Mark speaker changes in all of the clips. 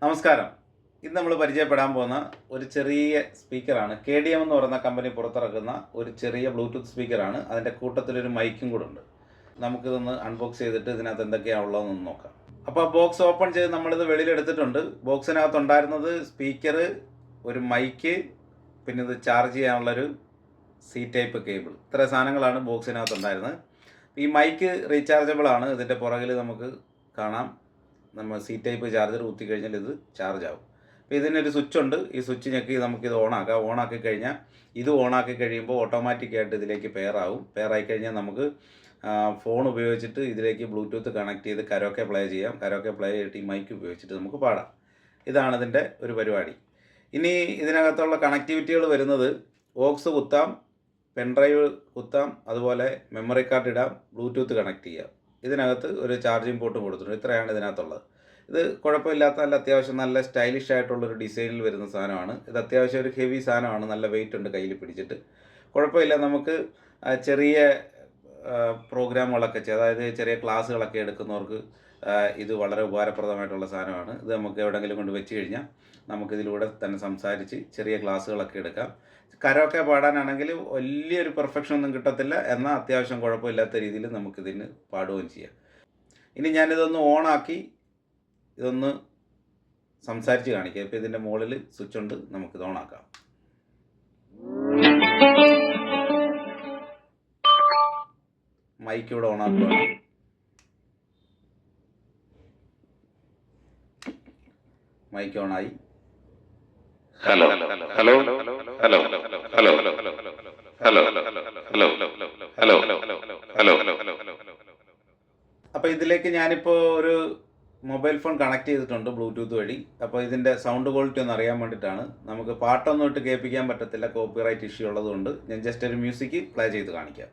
Speaker 1: നമസ്കാരം. ഇന്ന് നമ്മൾ പരിചയപ്പെടാൻ പോകുന്ന ഒരു ചെറിയ സ്പീക്കറാണ്. KDM എന്ന് പറയുന്ന കമ്പനി പുറത്തിറക്കുന്ന ഒരു ചെറിയ ബ്ലൂടൂത്ത് സ്പീക്കറാണ്. അതിൻ്റെ കൂട്ടത്തിലൊരു മൈക്കും കൂടെ ഉണ്ട്. നമുക്കിതൊന്ന് അൺബോക്സ് ചെയ്തിട്ട് ഇതിനകത്ത് എന്തൊക്കെയാണ് ഉള്ളതെന്ന് നോക്കാം. അപ്പോൾ ബോക്സ് ഓപ്പൺ ചെയ്ത് നമ്മളിത് വെളിയിലെടുത്തിട്ടുണ്ട്. ബോക്സിനകത്തുണ്ടായിരുന്നത് സ്പീക്കർ, ഒരു മൈക്ക്, പിന്നെ ഇത് ചാർജ് ചെയ്യാനുള്ളൊരു സി ടൈപ്പ് കേബിൾ. ഇത്ര സാധനങ്ങളാണ് ബോക്സിനകത്തുണ്ടായിരുന്നത്. ഈ മൈക്ക് റീചാർജബിൾ ആണ്. ഇതിൻ്റെ പുറകിൽ നമുക്ക് കാണാം, നമ്മൾ സി ടൈപ്പ് ചാർജർ കുത്തിക്കഴിഞ്ഞാൽ ഇത് ചാർജ് ആവും. അപ്പോൾ ഇതിനൊരു സ്വിച്ച് ഉണ്ട്. ഈ സ്വിച്ച് ഞെക്കി നമുക്കിത് ഓണാക്കാം. ഓണാക്കി കഴിഞ്ഞാൽ ഇത് ഓണാക്കി കഴിയുമ്പോൾ ഓട്ടോമാറ്റിക്കായിട്ട് ഇതിലേക്ക് പെയറാവും. പെയറായി കഴിഞ്ഞാൽ നമുക്ക് ഫോൺ ഉപയോഗിച്ചിട്ട് ഇതിലേക്ക് ബ്ലൂടൂത്ത് കണക്ട് ചെയ്ത് കരോക്കെ പ്ലേ ചെയ്യാം. കരോക്കെ പ്ലേ ചെയ്തിട്ട് ഈ മൈക്ക് ഉപയോഗിച്ചിട്ട് നമുക്ക് പാടാം. ഇതാണ് ഇതിൻ്റെ ഒരു പരിപാടി. ഇനി ഇതിനകത്തുള്ള കണക്ടിവിറ്റികൾ വരുന്നത് ഓക്സ് കുത്താം, പെൻഡ്രൈവ് കുത്താം, അതുപോലെ മെമ്മറി കാർഡ് ഇടാം, ബ്ലൂടൂത്ത് കണക്ട് ചെയ്യാം. ഇതിനകത്ത് ഒരു ചാർജിങ് പോർട്ടും കൊടുത്തിട്ടുണ്ട്. ഇത്രയാണ് ഇതിനകത്തുള്ളത്. ഇത് കുഴപ്പമില്ലാത്ത നല്ല അത്യാവശ്യം നല്ല സ്റ്റൈലിഷ് ആയിട്ടുള്ളൊരു ഡിസൈനിൽ വരുന്ന സാധനമാണ്. ഇത് അത്യാവശ്യം ഒരു ഹെവി സാധനമാണ്. നല്ല വെയിറ്റ് ഉണ്ട് കയ്യിൽ പിടിച്ചിട്ട്. കുഴപ്പമില്ല. നമുക്ക് ചെറിയ പ്രോഗ്രാമുകളൊക്കെ അതായത് ചെറിയ ക്ലാസ്സുകളൊക്കെ എടുക്കുന്നവർക്ക് ഇത് വളരെ ഉപകാരപ്രദമായിട്ടുള്ള സാധനമാണ്. ഇത് നമുക്ക് എവിടെയെങ്കിലും കൊണ്ട് വെച്ച് കഴിഞ്ഞാൽ നമുക്കിതിലൂടെ തന്നെ സംസാരിച്ച് ചെറിയ ക്ലാസ്സുകളൊക്കെ എടുക്കാം. കരോക്കെ പാടാനാണെങ്കിൽ വലിയൊരു പെർഫെക്ഷൻ ഒന്നും കിട്ടത്തില്ല, എന്നാൽ അത്യാവശ്യം കുഴപ്പമില്ലാത്ത രീതിയിൽ നമുക്കിതിന് പാടുകയും ചെയ്യാം. ഇനി ഞാനിതൊന്ന് ഓണാക്കി ഇതൊന്ന് സംസാരിച്ച് കാണിക്കാം. ഇപ്പോൾ ഇതിൻ്റെ മുകളിൽ സ്വിച്ച് ഉണ്ട്, നമുക്കിത് ഓണാക്കാം. മൈക്ക് ഇവിടെ ഓണാക്കുകയാണ്. മൈക്ക് ഓണായി.
Speaker 2: Hello hello hello hello hello hello hello hello.
Speaker 1: അപ്പോൾ ഇതിലേക്ക് ഞാനിപ്പോൾ ഒരു മൊബൈൽ ഫോൺ കണക്ട് ചെയ്തിട്ടുണ്ട് ബ്ലൂടൂത്ത് വഴി. അപ്പോൾ ഇതിൻ്റെ സൗണ്ട് ക്വാളിറ്റി ഒന്ന് അറിയാൻ വേണ്ടിയിട്ടാണ്. നമുക്ക് പാട്ടൊന്നും ഇട്ട് കേൾപ്പിക്കാൻ പറ്റത്തില്ല, കോപ്പിറൈറ്റ് ഇഷ്യൂ ഉള്ളതുകൊണ്ട് ഞാൻ ജസ്റ്റ് ഒരു മ്യൂസിക് പ്ലേ ചെയ്ത് കാണിക്കാം.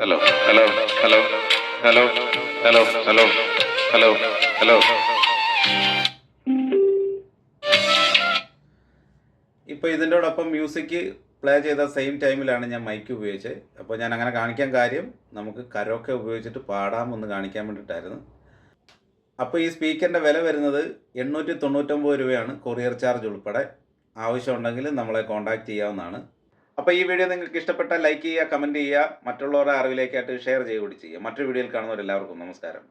Speaker 2: Hello hello hello hello hello hello hello hello.
Speaker 1: ഇപ്പോൾ ഇതിൻ്റെയോടൊപ്പം മ്യൂസിക് പ്ലേ ചെയ്ത സെയിം ടൈമിലാണ് ഞാൻ മൈക്ക് ഉപയോഗിച്ചത്. അപ്പോൾ ഞാൻ അങ്ങനെ കാണിക്കാൻ കാര്യം നമുക്ക് കരോക്കെ ഉപയോഗിച്ചിട്ട് പാടാമെന്ന് കാണിക്കാൻ വേണ്ടിയിട്ടായിരുന്നു. അപ്പോൾ ഈ സ്പീക്കറിൻ്റെ വില വരുന്നത് 899 രൂപയാണ്, കൊറിയർ ചാർജ് ഉൾപ്പെടെ. ആവശ്യമുണ്ടെങ്കിൽ നമ്മളെ കോൺടാക്റ്റ് ചെയ്യാവുന്നതാണ്. അപ്പോൾ ഈ വീഡിയോ നിങ്ങൾക്ക് ഇഷ്ടപ്പെട്ടാൽ ലൈക്ക് ചെയ്യുക, കമൻറ്റ് ചെയ്യുക, മറ്റുള്ളവരുടെ അറിവിലേക്കായിട്ട് ഷെയർ ചെയ്യുകയും ചെയ്യുക. മറ്റൊരു വീഡിയോയിൽ കാണുന്നവരെല്ലാവർക്കും നമസ്കാരം.